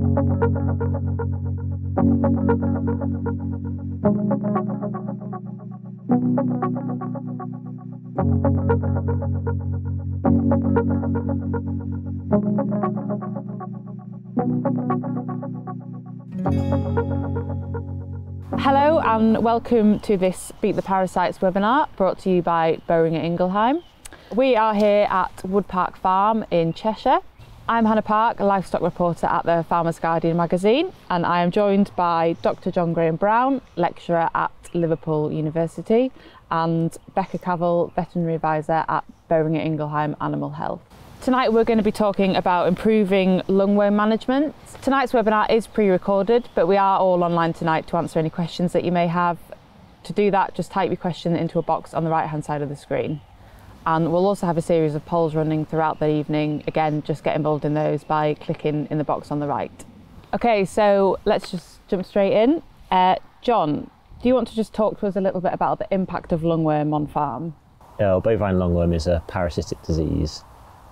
Hello and welcome to this Beat the Parasites webinar brought to you by Boehring at Ingelheim. We are here at Wood Park Farm in Cheshire. I'm Hannah Park, a livestock reporter at the Farmer's Guardian magazine, and I am joined by Dr. John Graham Brown, lecturer at Liverpool University, and Becca Cavell, veterinary advisor at Boehring at Ingelheim Animal Health. Tonight we're going to be talking about improving lungworm management. Tonight's webinar is pre-recorded, but we are all online tonight to answer any questions that you may have. To do that, just type your question into a box on the right-hand side of the screen. And we'll also have a series of polls running throughout the evening. Again, just get involved in those by clicking in the box on the right. Okay, so let's just jump straight in. John, do you want to just talk to us a little bit about the impact of lungworm on farm? Bovine lungworm is a parasitic disease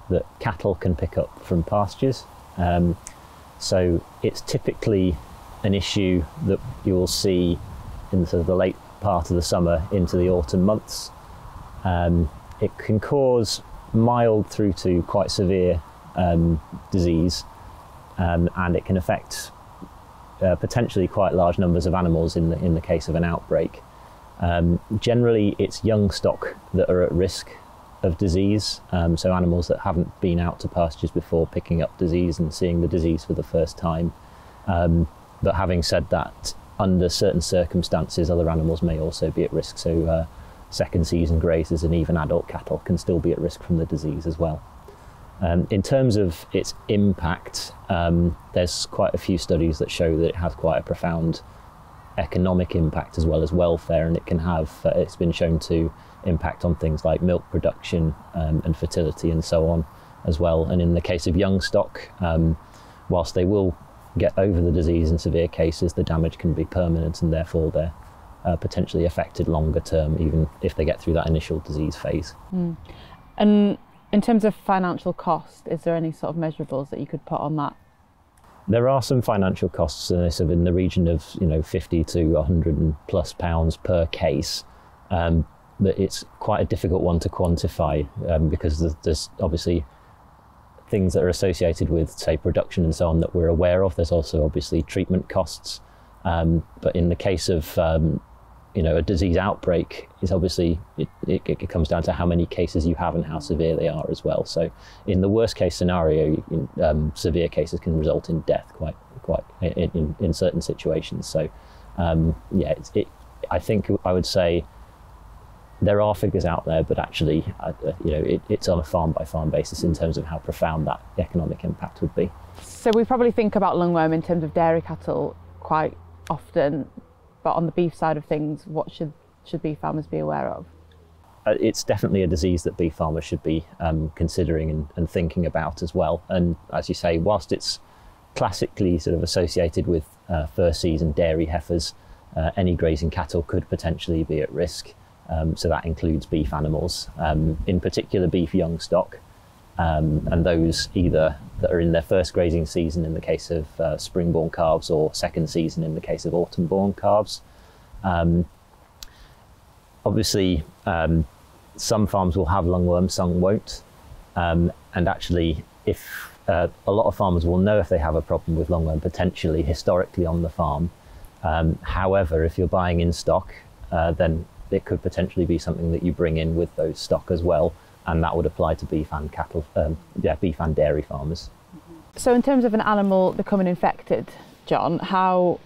that cattle can pick up from pastures. So it's typically an issue that you will see in sort of the late part of the summer into the autumn months. It can cause mild through to quite severe disease, and it can affect potentially quite large numbers of animals in the case of an outbreak. Generally, it's young stock that are at risk of disease, so animals that haven't been out to pastures before picking up disease and seeing the disease for the first time. But having said that, under certain circumstances, other animals may also be at risk. So second season grazers and even adult cattle can still be at risk from the disease as well. In terms of its impact, there's quite a few studies that show that it has quite a profound economic impact as well as welfare, and it can have, it's been shown to impact on things like milk production and fertility and so on as well. And in the case of young stock, whilst they will get over the disease in severe cases, the damage can be permanent, and therefore they're potentially affected longer term, even if they get through that initial disease phase. And in terms of financial cost, is there any sort of measurables that you could put on that? There are some financial costs sort of in the region of 50 to 100 plus pounds per case, but it's quite a difficult one to quantify because there's obviously things that are associated with, say, production and so on that we're aware of. There's also obviously treatment costs, but in the case of a disease outbreak, is obviously it comes down to how many cases you have and how severe they are as well. So in the worst case scenario, severe cases can result in death quite in certain situations. So I think I would say there are figures out there, but actually it's on a farm by farm basis in terms of how profound that economic impact would be. So we probably think about lungworm in terms of dairy cattle quite often, but on the beef side of things, what should beef farmers be aware of? It's definitely a disease that beef farmers should be considering and thinking about as well. And as you say, whilst it's classically sort of associated with first season dairy heifers, any grazing cattle could potentially be at risk. So that includes beef animals, in particular beef young stock, and those either that are in their first grazing season in the case of spring-born calves, or second season in the case of autumn-born calves. Obviously, some farms will have lungworm, some won't, and actually if a lot of farmers will know if they have a problem with lungworm potentially historically on the farm. However, if you're buying in stock, then it could potentially be something that you bring in with those stock as well, and that would apply to beef and cattle, beef and dairy farmers. So in terms of an animal becoming infected, John, how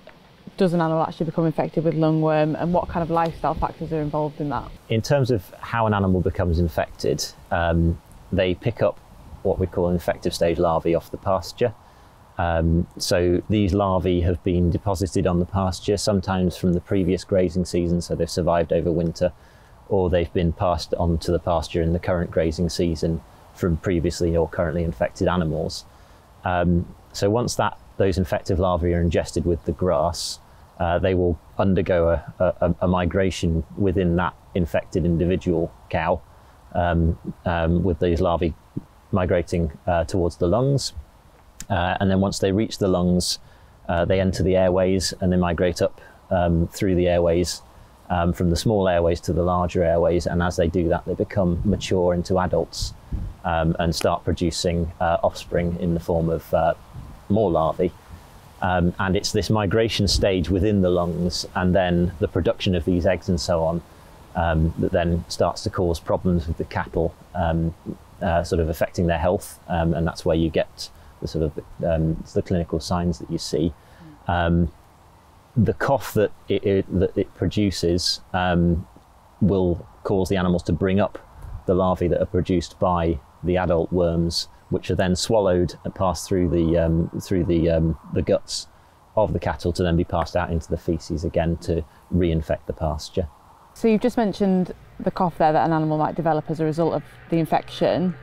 does an animal actually become infected with lungworm, and what kind of lifestyle factors are involved in that? In terms of how an animal becomes infected, they pick up what we call infective stage larvae off the pasture. So these larvae have been deposited on the pasture, sometimes from the previous grazing season, so they've survived over winter, or they've been passed on to the pasture in the current grazing season from previously or currently infected animals. So once those infective larvae are ingested with the grass, they will undergo a migration within that infected individual cow, with these larvae migrating towards the lungs. And then once they reach the lungs, they enter the airways and they migrate up through the airways, from the small airways to the larger airways. And as they do that, they become mature into adults and start producing offspring in the form of more larvae. And it's this migration stage within the lungs and then the production of these eggs and so on that then starts to cause problems with the cattle, sort of affecting their health. And that's where you get the sort of the clinical signs that you see. The cough that it produces will cause the animals to bring up the larvae that are produced by the adult worms, which are then swallowed and passed through the guts of the cattle to then be passed out into the feces again to reinfect the pasture. So you've just mentioned the cough there that an animal might develop as a result of the infection.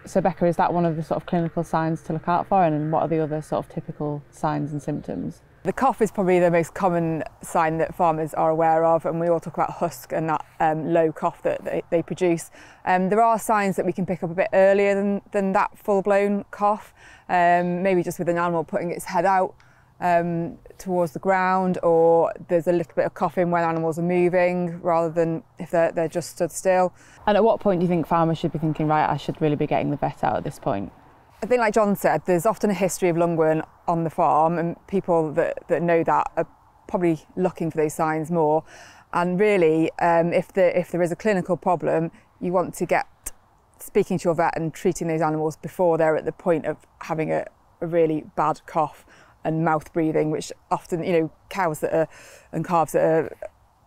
So Becca, is that one of the sort of clinical signs to look out for, and what are the other sort of typical signs and symptoms? The cough is probably the most common sign that farmers are aware of, and we all talk about husk and that low cough that they produce. There are signs that we can pick up a bit earlier than that full-blown cough, maybe just with an animal putting its head out towards the ground, or there's a little bit of coughing when animals are moving rather than if they're just stood still. And at what point do you think farmers should be thinking, right, I should really be getting the vet out at this point? I think, like John said, there's often a history of lungworm on the farm, and people that know that are probably looking for those signs more. And really, if there is a clinical problem, you want to get speaking to your vet and treating those animals before they're at the point of having a really bad cough and mouth breathing, which often, cows and calves that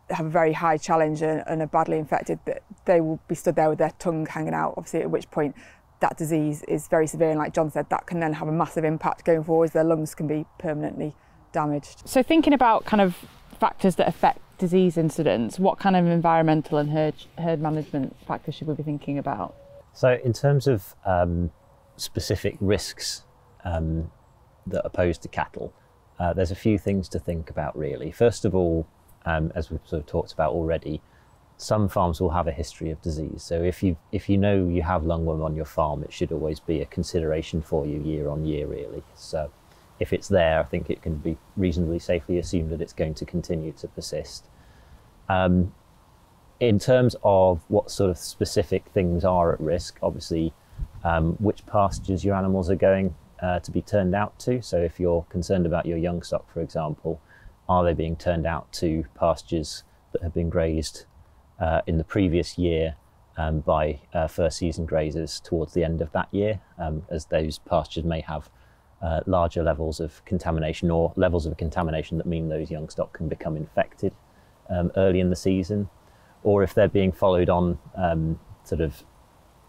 have a very high challenge and are badly infected, that they will be stood there with their tongue hanging out, obviously, at which point that disease is very severe, and like John said, that can then have a massive impact going forward. Their lungs can be permanently damaged. So thinking about kind of factors that affect disease incidence, what kind of environmental and herd management factors should we be thinking about? So in terms of specific risks that are posed to cattle, there's a few things to think about really. First of all, as we've sort of talked about already, some farms will have a history of disease. So if you know you have lungworm on your farm, it should always be a consideration for you year on year really. So if it's there, I think it can be reasonably safely assumed that it's going to continue to persist. In terms of what sort of specific things are at risk, obviously which pastures your animals are going to be turned out to. So if you're concerned about your young stock, for example, are they being turned out to pastures that have been grazed in the previous year by first season grazers towards the end of that year, as those pastures may have larger levels of contamination, or levels of contamination that mean those young stock can become infected early in the season. Or if they're being followed on sort of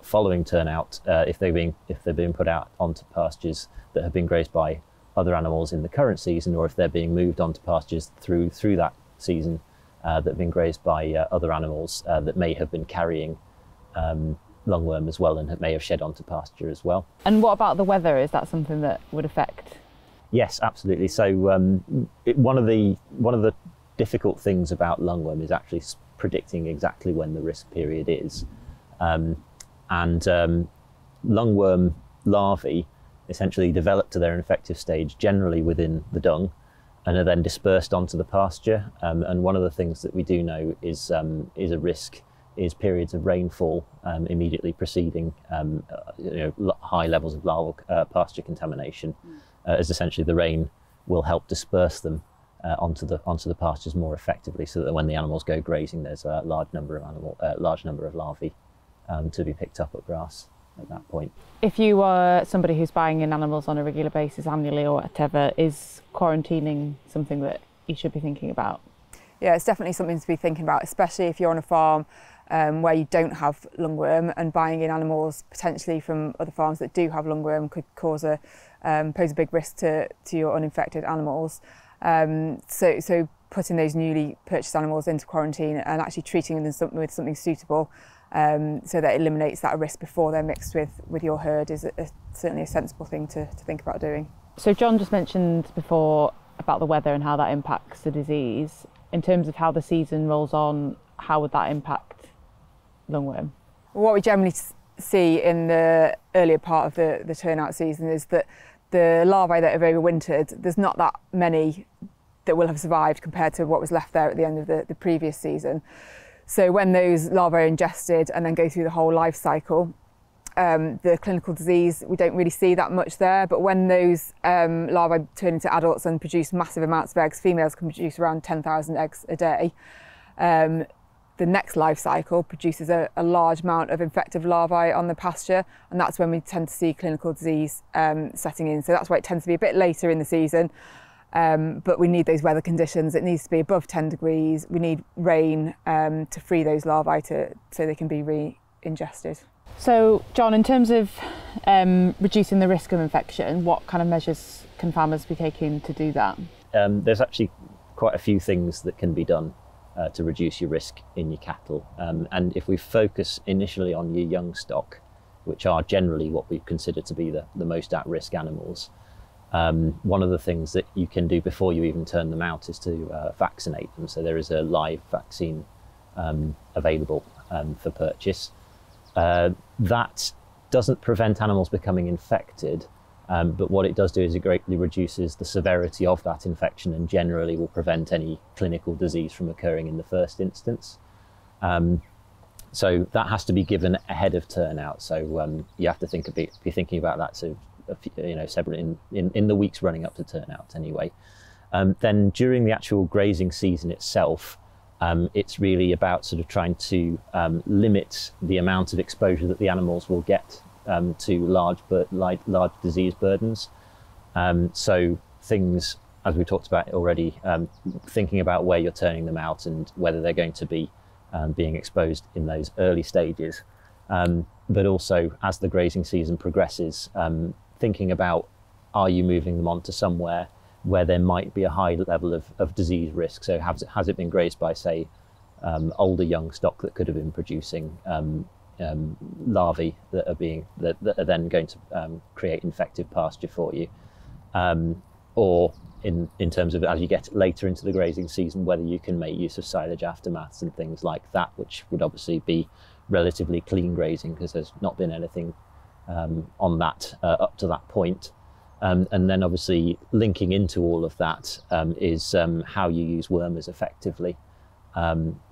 following turnout, if they're being put out onto pastures that have been grazed by other animals in the current season, or if they're being moved onto pastures through that season that have been grazed by other animals that may have been carrying lungworm as well and may have shed onto pasture as well. And what about the weather? Is that something that would affect? Yes, absolutely. So one of the difficult things about lungworm is actually predicting exactly when the risk period is. Lungworm larvae essentially develop to their infective stage generally within the dung and are then dispersed onto the pasture. And one of the things that we do know is a risk is periods of rainfall immediately preceding high levels of larval pasture contamination, as essentially the rain will help disperse them onto the pastures more effectively, so that when the animals go grazing, there's a large number of larvae to be picked up at grass at that point. If you were somebody who's buying in animals on a regular basis, annually or whatever, is quarantining something that you should be thinking about? Yeah, it's definitely something to be thinking about, especially if you're on a farm where you don't have lungworm, and buying in animals potentially from other farms that do have lungworm could pose a big risk to your uninfected animals. So putting those newly purchased animals into quarantine and actually treating them with something suitable, so that eliminates that risk before they're mixed with your herd, is certainly a sensible thing to think about doing. So John just mentioned before about the weather and how that impacts the disease. In terms of how the season rolls on, how would that impact lungworm? What we generally see in the earlier part of the turnout season is that the larvae that have overwintered, there's not that many that will have survived compared to what was left there at the end of the previous season. So when those larvae are ingested and then go through the whole life cycle, the clinical disease, we don't really see that much there. But when those larvae turn into adults and produce massive amounts of eggs, females can produce around 10,000 eggs a day. The next life cycle produces a large amount of infective larvae on the pasture, and that's when we tend to see clinical disease setting in. So that's why it tends to be a bit later in the season. But we need those weather conditions. It needs to be above 10 degrees. We need rain to free those larvae so they can be re-ingested. So, John, in terms of reducing the risk of infection, what kind of measures can farmers be taking to do that? There's actually quite a few things that can be done to reduce your risk in your cattle. And if we focus initially on your young stock, which are generally what we consider to be the most at-risk animals, one of the things that you can do before you even turn them out is to vaccinate them. So there is a live vaccine available for purchase. That doesn't prevent animals becoming infected, but what it does do is it greatly reduces the severity of that infection and generally will prevent any clinical disease from occurring in the first instance. So that has to be given ahead of turnout. So you have to be thinking about that. So several in the weeks running up to turnout anyway. Then during the actual grazing season itself, it's really about sort of trying to limit the amount of exposure that the animals will get to large disease burdens. So things, as we talked about already, thinking about where you're turning them out and whether they're going to be being exposed in those early stages. But also as the grazing season progresses, thinking about, are you moving them on to somewhere where there might be a high level of disease risk? So has it been grazed by, say, older young stock that could have been producing larvae that are then going to create infected pasture for you? Or in terms of as you get later into the grazing season, whether you can make use of silage aftermaths and things like that, which would obviously be relatively clean grazing because there's not been anything on that up to that point. And then obviously linking into all of that is how you use wormers effectively.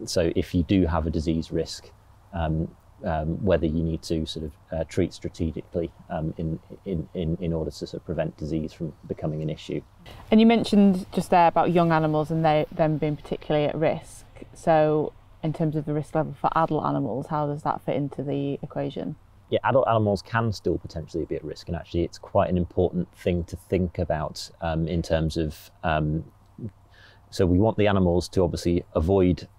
So if you do have a disease risk, whether you need to sort of treat strategically in order to sort of prevent disease from becoming an issue. And you mentioned just there about young animals and them being particularly at risk. So in terms of the risk level for adult animals, how does that fit into the equation? Yeah, adult animals can still potentially be at risk, and actually it's quite an important thing to think about in terms of, so we want the animals to obviously avoid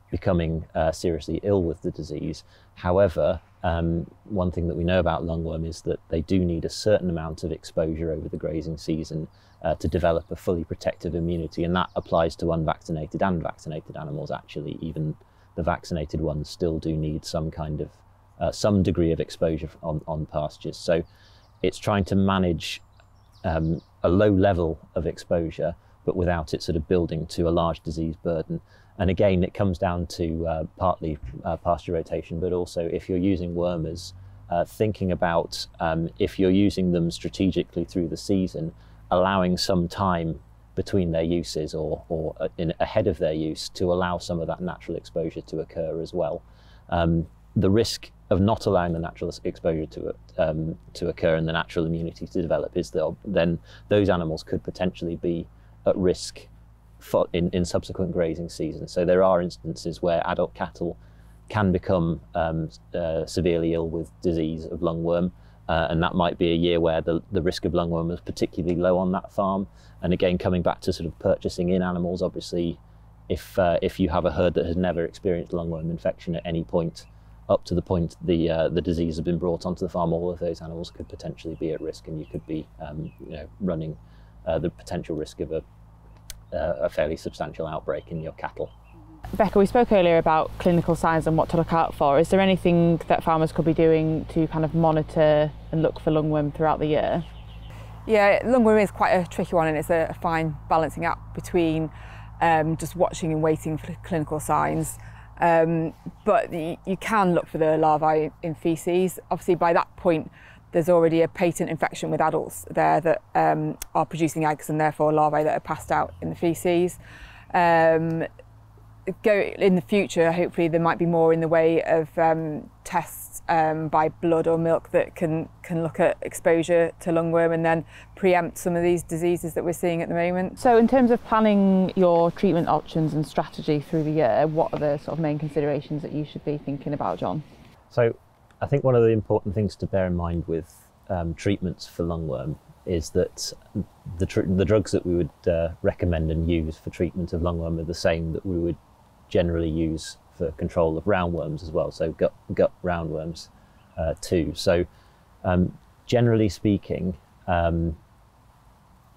becoming seriously ill with the disease. However, one thing that we know about lungworm is that they do need a certain amount of exposure over the grazing season to develop a fully protective immunity, and that applies to unvaccinated and vaccinated animals. Actually, even the vaccinated ones still do need some kind of some degree of exposure on pastures. So it's trying to manage a low level of exposure, but without it sort of building to a large disease burden. And again, it comes down to partly pasture rotation, but also if you're using wormers, thinking about if you're using them strategically through the season, allowing some time between their uses or ahead of their use to allow some of that natural exposure to occur as well. The risk of not allowing the natural exposure to occur and the natural immunity to develop is that then those animals could potentially be at risk in subsequent grazing seasons. So there are instances where adult cattle can become severely ill with disease of lungworm, and that might be a year where the risk of lungworm is particularly low on that farm. And again, coming back to sort of purchasing in animals, obviously if you have a herd that has never experienced lungworm infection at any point up to the point the disease has been brought onto the farm, all of those animals could potentially be at risk, and you could be running the potential risk of a fairly substantial outbreak in your cattle. Becca, we spoke earlier about clinical signs and what to look out for. Is there anything that farmers could be doing to kind of monitor and look for lungworm throughout the year? Yeah, lungworm is quite a tricky one, and it's a fine balancing act between just watching and waiting for clinical signs But you can look for the larvae in faeces. Obviously, by that point, there's already a patent infection with adults there that are producing eggs and therefore larvae that are passed out in the faeces. In the future, hopefully there might be more in the way of tests by blood or milk that can look at exposure to lungworm and then preempt some of these diseases that we're seeing at the moment. So in terms of planning your treatment options and strategy through the year, what are the sort of main considerations that you should be thinking about, John? So I think one of the important things to bear in mind with treatments for lungworm is that the drugs that we would recommend and use for treatment of lungworm are the same that we would generally use for control of roundworms as well, so gut roundworms too. So generally speaking,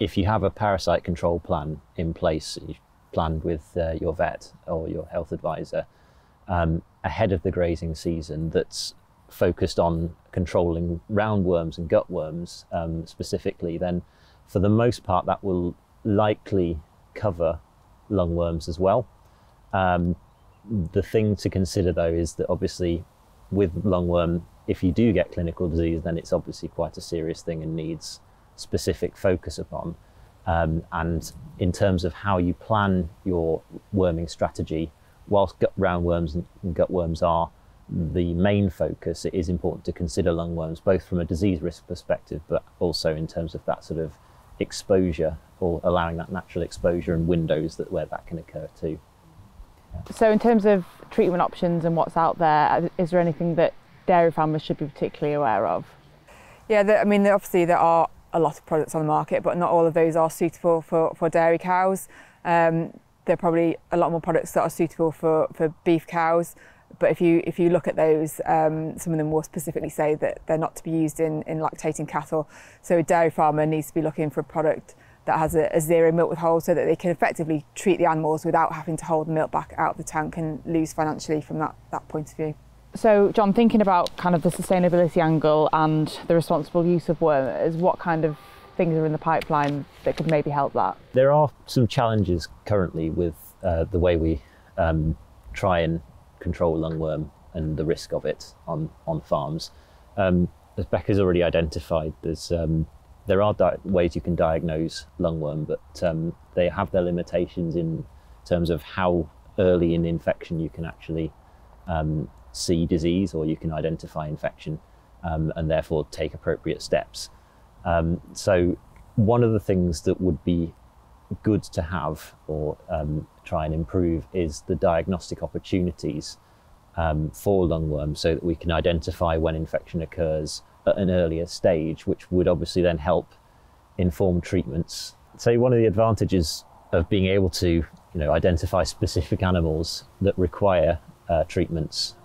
if you have a parasite control plan in place, you planned with your vet or your health advisor ahead of the grazing season that's focused on controlling roundworms and gutworms specifically, then for the most part that will likely cover lungworms as well. The thing to consider though is that obviously with lungworm, if you do get clinical disease, then it's obviously quite a serious thing and needs specific focus upon. And in terms of how you plan your worming strategy, whilst roundworms and gutworms are the main focus, it is important to consider lungworms both from a disease risk perspective but also in terms of that sort of exposure, or allowing that natural exposure and windows where that can occur too. So in terms of treatment options and what's out there, is there anything that dairy farmers should be particularly aware of? Yeah, I mean, obviously there are a lot of products on the market, but not all of those are suitable for dairy cows. There are probably a lot more products that are suitable for beef cows, but if you look at those, some of them will specifically say that they're not to be used in lactating cattle. So a dairy farmer needs to be looking for a product that has a zero milk withhold, so that they can effectively treat the animals without having to hold the milk back out of the tank and lose financially from that point of view. So John, thinking about kind of the sustainability angle and the responsible use of wormers, what kind of things are in the pipeline that could maybe help that? There are some challenges currently with the way we try and control lungworm and the risk of it on farms. As Becca's already identified, there are ways you can diagnose lungworm, but they have their limitations in terms of how early in infection you can actually see disease, or you can identify infection and therefore take appropriate steps. So one of the things that would be good to have or try and improve is the diagnostic opportunities for lungworm, so that we can identify when infection occurs at an earlier stage, which would obviously then help inform treatments. So one of the advantages of being able to identify specific animals that require treatments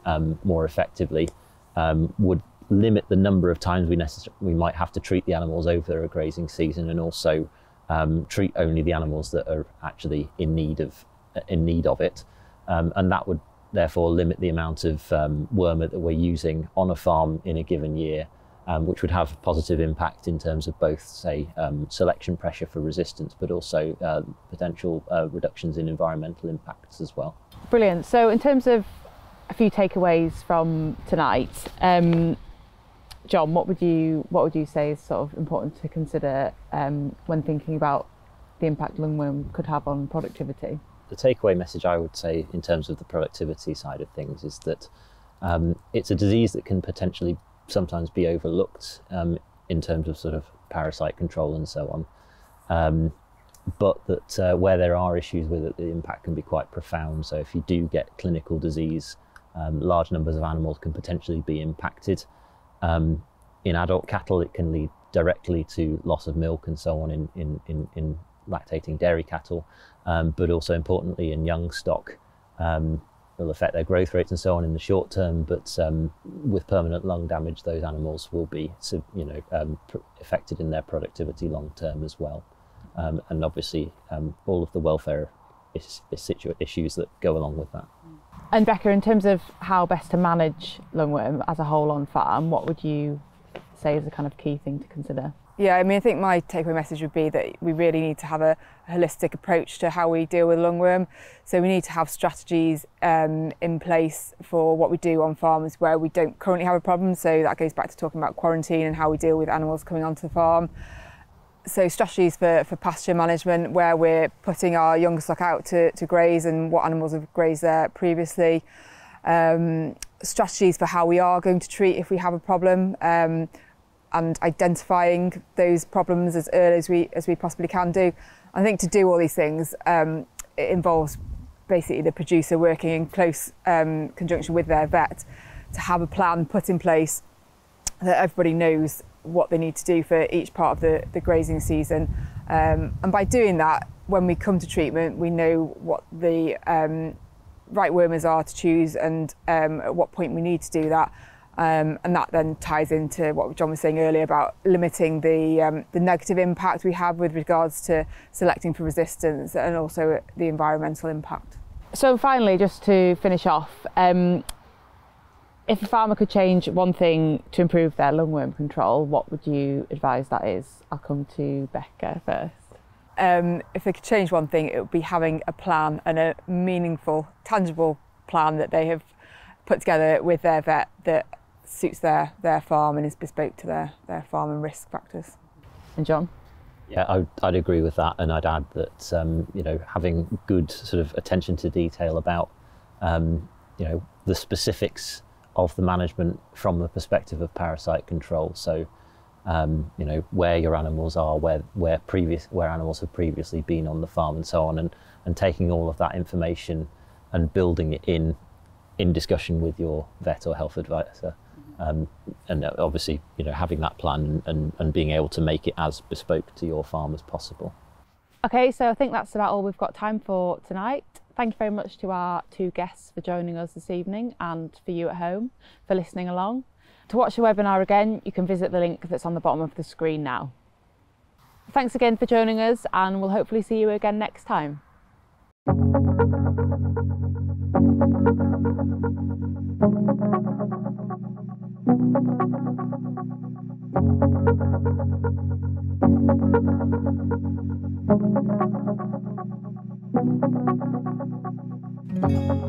more effectively would limit the number of times we might have to treat the animals over a grazing season, and also treat only the animals that are actually in need of it, and that would therefore limit the amount of wormer that we're using on a farm in a given year, which would have a positive impact in terms of both, say, selection pressure for resistance, but also potential reductions in environmental impacts as well. Brilliant. So in terms of a few takeaways from tonight, John, what would you say is sort of important to consider when thinking about the impact lungworm could have on productivity? The takeaway message I would say in terms of the productivity side of things is that it's a disease that can potentially sometimes be overlooked in terms of sort of parasite control and so on, but that where there are issues with it, the impact can be quite profound. So if you do get clinical disease, large numbers of animals can potentially be impacted. In adult cattle, it can lead directly to loss of milk and so on in lactating dairy cattle, but also importantly in young stock, will affect their growth rates and so on in the short term, but with permanent lung damage, those animals will be affected in their productivity long term as well, and obviously all of the welfare issues that go along with that. And Becca, in terms of how best to manage lungworm as a whole on farm, what would you say is a kind of key thing to consider? Yeah, I mean, I think my takeaway message would be that we really need to have a holistic approach to how we deal with lungworm. So we need to have strategies in place for what we do on farms where we don't currently have a problem. So that goes back to talking about quarantine and how we deal with animals coming onto the farm. So strategies for pasture management, where we're putting our young stock out to graze and what animals have grazed there previously. Strategies for how we are going to treat if we have a problem, and identifying those problems as early as we possibly can do. I think to do all these things, it involves basically the producer working in close conjunction with their vet to have a plan put in place that everybody knows what they need to do for each part of the grazing season. And by doing that, when we come to treatment, we know what the right wormers are to choose and at what point we need to do that. And that then ties into what John was saying earlier about limiting the negative impact we have with regards to selecting for resistance and also the environmental impact. So finally, just to finish off, if a farmer could change one thing to improve their lungworm control, what would you advise that is? I'll come to Becca first. If they could change one thing, it would be having a plan and a meaningful, tangible plan that they have put together with their vet that suits their farm and is bespoke to their farm and risk factors. And John? Yeah, I'd agree with that, and I'd add that you know, having good sort of attention to detail about you know, the specifics of the management from the perspective of parasite control. So you know, where your animals are, where animals have previously been on the farm, and so on, and taking all of that information and building it in discussion with your vet or health advisor. And obviously, you know, having that plan and being able to make it as bespoke to your farm as possible. Okay, so I think that's about all we've got time for tonight. Thank you very much to our two guests for joining us this evening, and for you at home for listening along. To watch the webinar again, you can visit the link that's on the bottom of the screen now. Thanks again for joining us, and we'll hopefully see you again next time. Thank you.